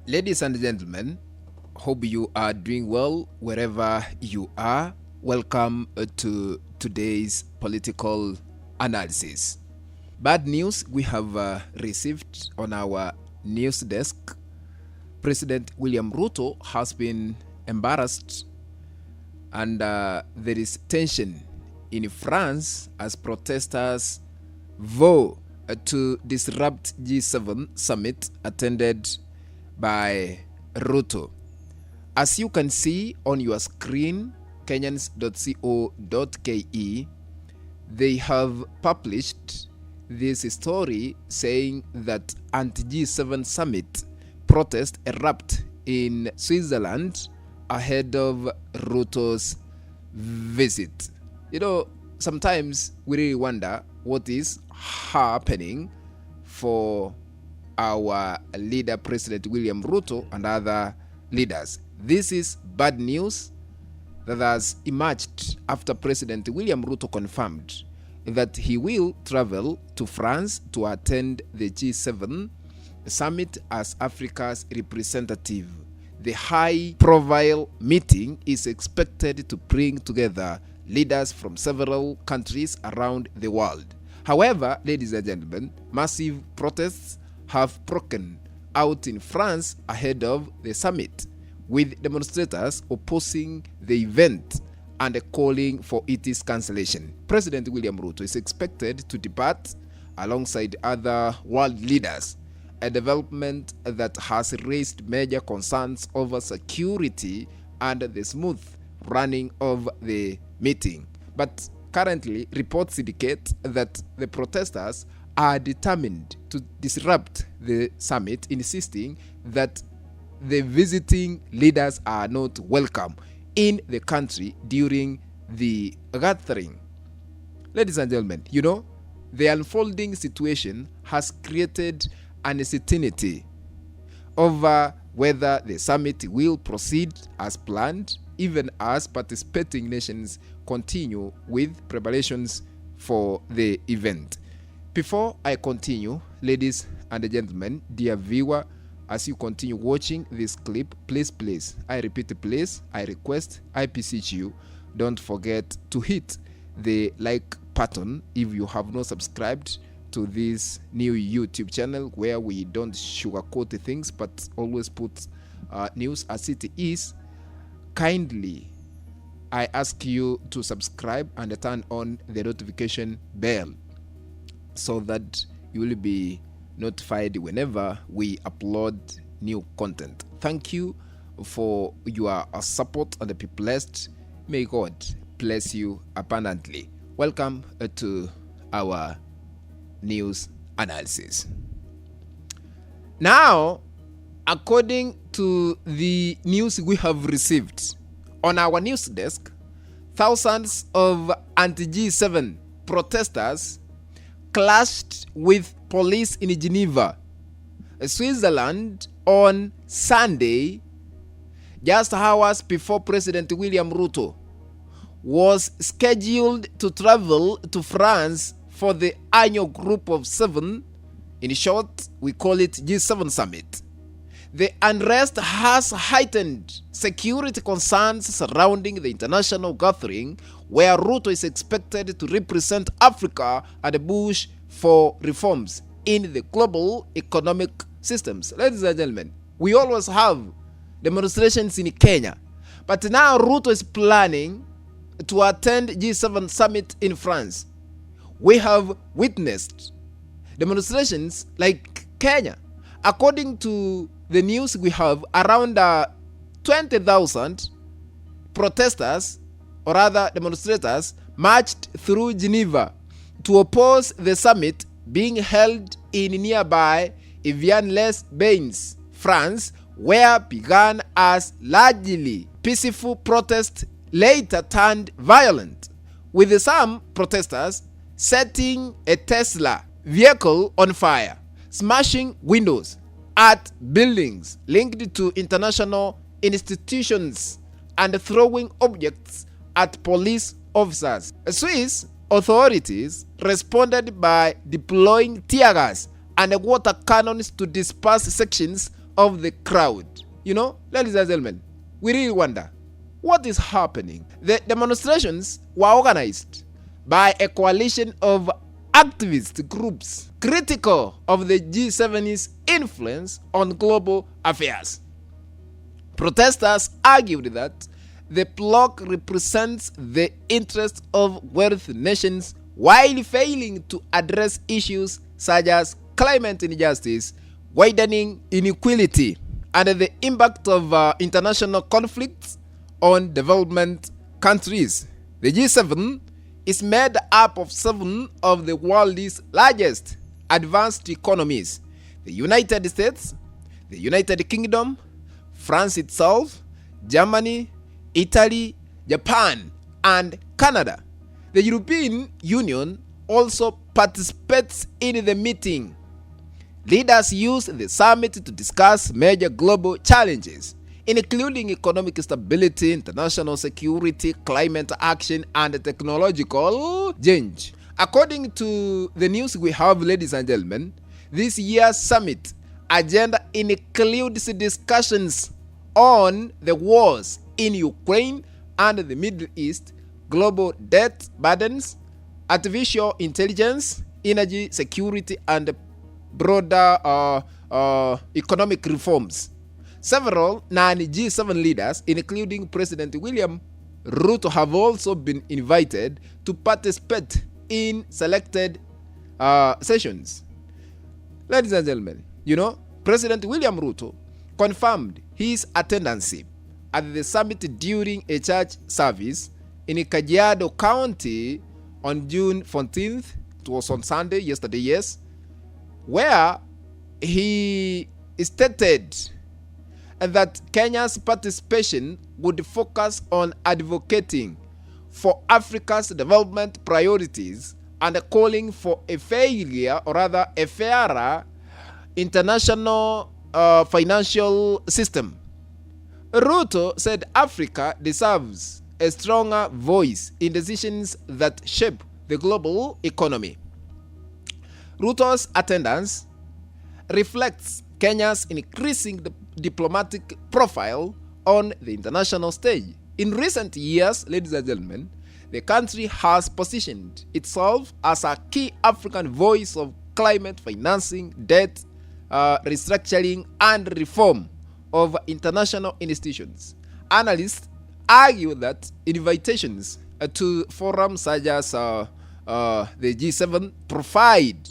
Ladies and gentlemen, hope you are doing well wherever you are. Welcome to today's political analysis. Bad news we have received on our news desk. President William Ruto has been embarrassed, and there is tension in France as protesters vow to disrupt G7 summit attended by Ruto. As you can see on your screen, kenyans.co.ke, they have published this story saying that anti-G7 summit protest erupt in Switzerland ahead of Ruto's visit. You know, sometimes we really wonder what is happening for our leader, President William Ruto, and other leaders. This is bad news that has emerged after President William Ruto confirmed that he will travel to France to attend the G7 summit as Africa's representative. The high-profile meeting is expected to bring together leaders from several countries around the world. However, ladies and gentlemen, massive protests have broken out in France ahead of the summit, with demonstrators opposing the event and calling for its cancellation. President William Ruto is expected to depart alongside other world leaders, a development that has raised major concerns over security and the smooth running of the meeting. But currently, reports indicate that the protesters are determined to disrupt the summit, insisting that the visiting leaders are not welcome in the country during the gathering. Ladies and gentlemen, you know, the unfolding situation has created uncertainty over whether the summit will proceed as planned, even as participating nations continue with preparations for the event. Before I continue, ladies and gentlemen, dear viewer, as you continue watching this clip, please, I repeat, please, I request, I beseech you, don't forget to hit the like button if you have not subscribed to this new YouTube channel where we don't sugarcoat things but always put news as it is. Kindly, I ask you to subscribe and turn on the notification bell so that you will be notified whenever we upload new content. Thank you for your support and be blessed. May God bless you abundantly. Welcome to our news analysis. Now, according to the news we have received on our news desk, thousands of anti-G7 protesters clashed with police in Geneva, Switzerland on Sunday, just hours before President William Ruto was scheduled to travel to France for the annual Group of Seven, in short, we call it G7 Summit. The unrest has heightened security concerns surrounding the international gathering where Ruto is expected to represent Africa and push for reforms in the global economic systems. Ladies and gentlemen, we always have demonstrations in Kenya, but now Ruto is planning to attend G7 summit in France. We have witnessed demonstrations like Kenya. According to the news we have, around 20,000 protesters, or rather demonstrators, marched through Geneva to oppose the summit being held in nearby Evian-les-Bains, France, where began as largely peaceful protest later turned violent, with some protesters setting a Tesla vehicle on fire, smashing windows at buildings linked to international institutions, and throwing objects at police officers. Swiss authorities responded by deploying tear gas and water cannons to disperse sections of the crowd. Ladies and gentlemen, we really wonder what is happening. The demonstrations were organized by a coalition of activist groups critical of the G7's influence on global affairs. Protesters argued that the bloc represents the interests of wealthy nations while failing to address issues such as climate injustice, widening inequality, and the impact of international conflicts on development countries. The G7 is made up of 7 of the world's largest advanced economies: the United States, the United Kingdom, France itself, Germany, Italy, Japan, and Canada. The European Union also participates in the meeting. Leaders used the summit to discuss major global challenges, including economic stability, international security, climate action, and technological change. According to the news we have, ladies and gentlemen, this year's summit agenda includes discussions on the wars in Ukraine and the Middle East, global debt burdens, artificial intelligence, energy security, and broader economic reforms. Several non-G7 leaders, including President William Ruto, have also been invited to participate in selected sessions. Ladies and gentlemen, President William Ruto confirmed his attendance at the summit during a church service in Kajiado County on June 14th. It was on Sunday, yesterday, yes, where he stated that Kenya's participation would focus on advocating for Africa's development priorities and calling for a fairer international financial system. Ruto said Africa deserves a stronger voice in decisions that shape the global economy. Ruto's attendance reflects Kenya's increasing diplomatic profile on the international stage. In recent years, ladies and gentlemen, the country has positioned itself as a key African voice of climate financing, debt restructuring, and reform of international institutions. Analysts argue that invitations to forums such as the G7 provide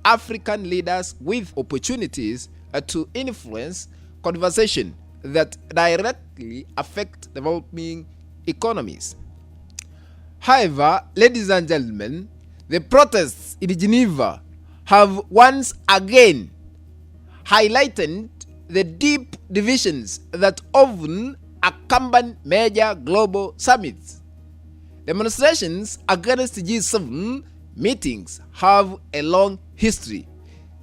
African leaders with opportunities to influence conversation that directly affect developing economies. However, ladies and gentlemen, the protests in Geneva have once again highlighted the deep divisions that often accompany major global summits. Demonstrations against G7 meetings have a long history.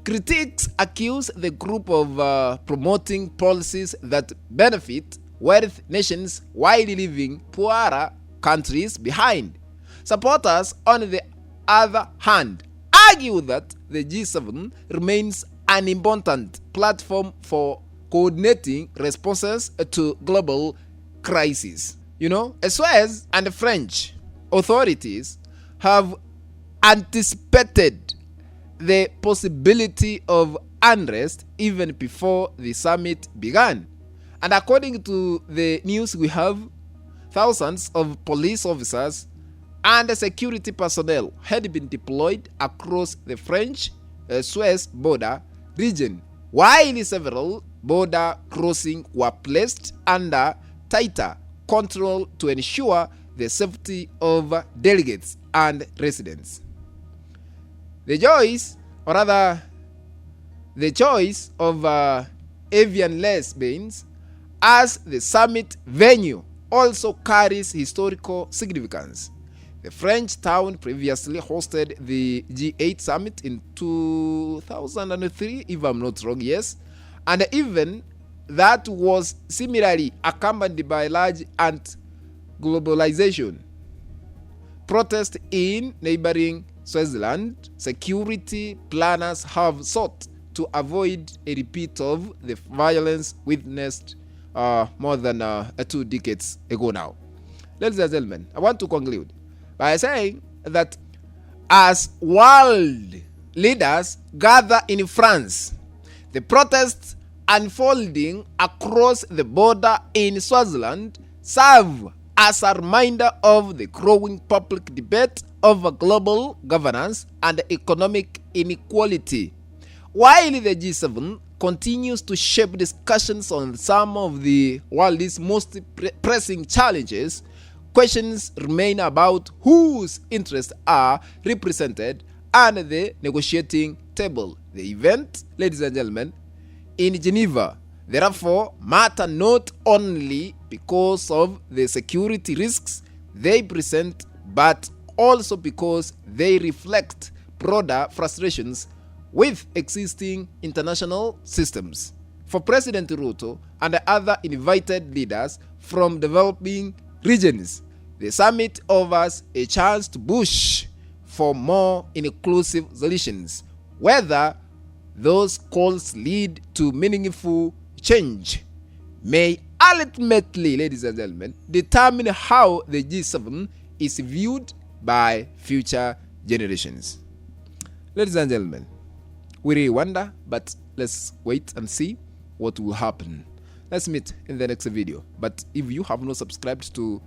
Critics accuse the group of promoting policies that benefit wealthy nations while leaving poorer countries behind. Supporters, on the other hand, argue that the G7 remains an important platform for coordinating responses to global crises. Suez and the French authorities have anticipated the possibility of unrest even before the summit began. And according to the news we have, thousands of police officers and security personnel had been deployed across the French Suez border region, while several border crossings were placed under tighter control to ensure the safety of delegates and residents. The choice of avian Lesbians as the summit venue also carries historical significance. The French town previously hosted the G8 summit in 2003, if I'm not wrong, yes, and even that was similarly accompanied by large anti-globalization protests in neighboring Switzerland. Security planners have sought to avoid a repeat of the violence witnessed more than 2 decades ago now. Ladies and gentlemen, I want to conclude by saying that as world leaders gather in France, the protests unfolding across the border in Swaziland serve as a reminder of the growing public debate over global governance and economic inequality. While the G7 continues to shape discussions on some of the world's most pressing challenges, questions remain about whose interests are represented at the negotiating table. The event, ladies and gentlemen, in Geneva, therefore, matter not only because of the security risks they present, but also because they reflect broader frustrations with existing international systems. For President Ruto and the other invited leaders from developing regions, the summit offers a chance to push for more inclusive solutions. Whether those calls lead to meaningful change may ultimately, ladies and gentlemen, determine how the G7 is viewed by future generations. Ladies and gentlemen, we really wonder, but let's wait and see what will happen. Let's meet in the next video. But if you have not subscribed to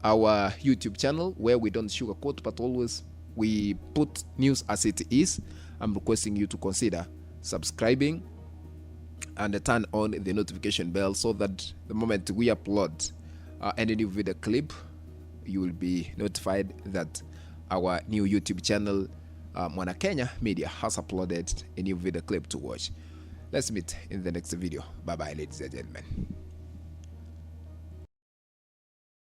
our YouTube channel, where we don't sugarcoat but always we put news as it is, I'm requesting you to consider subscribing and turn on the notification bell so that the moment we upload any new video clip, you will be notified that our new YouTube channel, Mwana Kenya Media, has uploaded a new video clip to watch. Let's meet in the next video. Bye bye, ladies and gentlemen.